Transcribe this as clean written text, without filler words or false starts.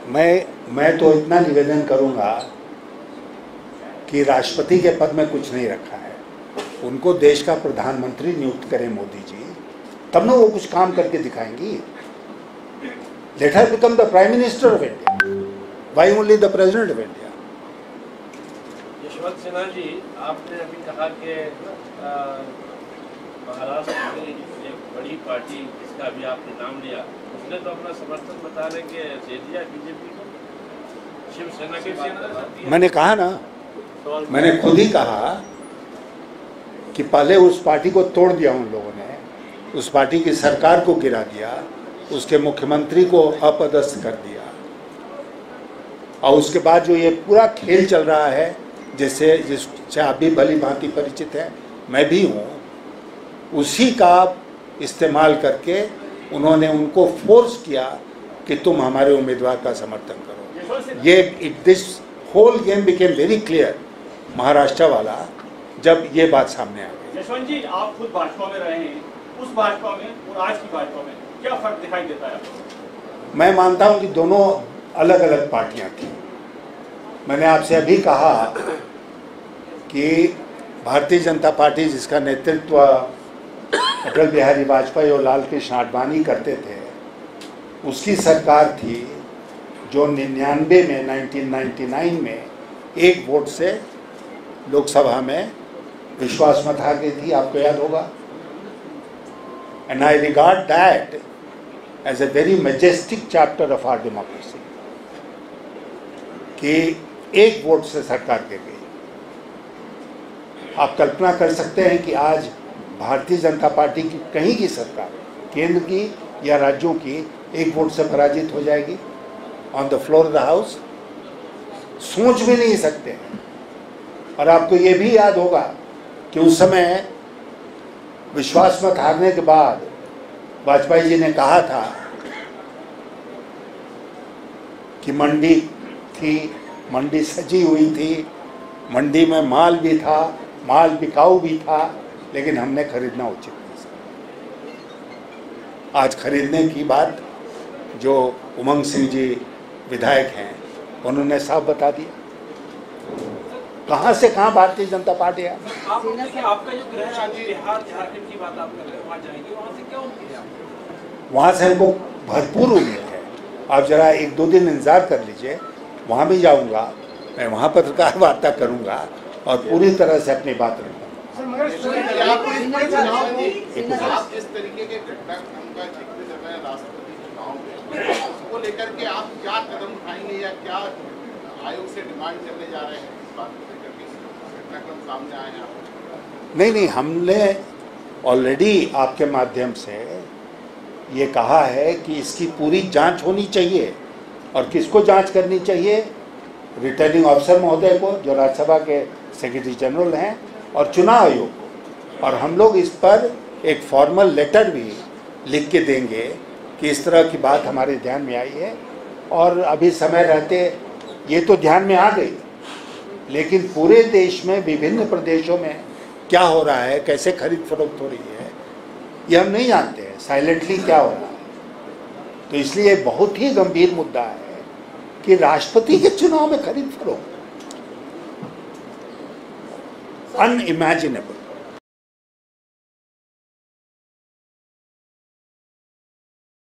मैं तो इतना निवेदन करूंगा कि राष्ट्रपति के पद में कुछ नहीं रखा है, उनको देश का प्रधानमंत्री नियुक्त करें मोदी जी, तब ना वो कुछ काम करके दिखाएंगी। Let her become the prime minister of India, why only the president of India. Yashwant Sinha ji, आपने अभी कहा कि महाराष्ट्र में एक बड़ी पार्टी जिसका अभी आपने नाम लिया, उसने तो अपना समर्थन बता रहे कि दे दिया बीजेपी को, शिवसेना के। मैंने कहा ना, मैंने खुद ही कहा कि पहले उस पार्टी को तोड़ दिया उन लोगों ने, उस पार्टी की सरकार को गिरा दिया, उसके मुख्यमंत्री को अपदस्थ कर दिया, और उसके बाद जो ये पूरा खेल चल रहा है जिससे आप भी भली भांति परिचित हैं, मैं भी हूँ, उसी का इस्तेमाल करके उन्होंने उनको फोर्स किया कि तुम हमारे उम्मीदवार का समर्थन करो। ये this whole game became very clear Maharashtra वाला जब ये बात सामने आ गई। यशवंत जी, आप खुद भाजपा में रहे हैं, उस भाजपा में और आज की भाजपा में क्या फर्क दिखाई देता है आपको? मैं मानता हूं कि दोनों अलग अलग पार्टियां थी। मैंने आपसे अभी कहा कि भारतीय जनता पार्टी जिसका नेतृत्व अटल बिहारी वाजपेयी और लाल कृष्ण आडवाणी करते थे, उसकी सरकार थी जो 99 में 1999 में एक वोट से लोकसभा में विश्वास मत हार गई थी, आपको याद होगा। And I regard that as a very majestic chapter of our democracy कि एक वोट से सरकार गिर गई। आप कल्पना कर सकते हैं कि आज भारतीय जनता पार्टी की कहीं की सरकार, केंद्र की या राज्यों की, एक वोट से पराजित हो जाएगी on the floor of the house. सोच भी नहीं सकते हैं। और आपको ये भी याद होगा कि उस समय विश्वास मत हारने के बाद वाजपेयी जी ने कहा था कि मंडी थी, मंडी सजी हुई थी, मंडी में माल भी था, माल बिकाऊ भी था, लेकिन हमने खरीदना उचित नहीं समझा। आज खरीदने की बात जो उमंग सिंह जी विधायक हैं उन्होंने साफ बता दिया। कहाँ से कहाँ भारतीय जनता पार्टी है। आपका जो गृह राज्य बिहार झारखंड की बात आप कर रहे हैं, वहाँ जाएंगे, वहाँ से क्या उम्मीद है? वहाँ से हमको भरपूर उम्मीद है। आप जरा 1-2 दिन इंतजार कर लीजिए, वहाँ भी जाऊँगा, मैं वहाँ पत्रकार वार्ता करूँगा और पूरी तरह से अपनी बात रखूँगा। आप जिस तरीके के घटनाक्रम का जिक्र कर रहे हैं राष्ट्रपति चुनाव में, उसको लेकर के आप क्या कदम उठाएंगे या क्या आयोग से डिमांड करने जा रहे हैं? इस बात को लेकर के घटनाक्रम सामने आए हैं आप? नहीं, हमने ऑलरेडी आपके माध्यम से ये कहा है कि इसकी पूरी जांच होनी चाहिए। और किसको जांच करनी चाहिए? रिटर्निंग ऑफिसर महोदय को, जो राज्यसभा के सेक्रेटरी जनरल हैं, और चुनाव आयोग को। और हम लोग इस पर एक फॉर्मल लेटर भी लिख के देंगे कि इस तरह की बात हमारे ध्यान में आई है, और अभी समय रहते ये तो ध्यान में आ गई, लेकिन पूरे देश में विभिन्न प्रदेशों में क्या हो रहा है, कैसे खरीद फरोख्त हो रही है, ये हम नहीं जानते हैं साइलेंटली क्या हो रहा है। तो इसलिए बहुत ही गंभीर मुद्दा है कि राष्ट्रपति के चुनाव में खरीद फरोख्त अनइमेजिनेबल।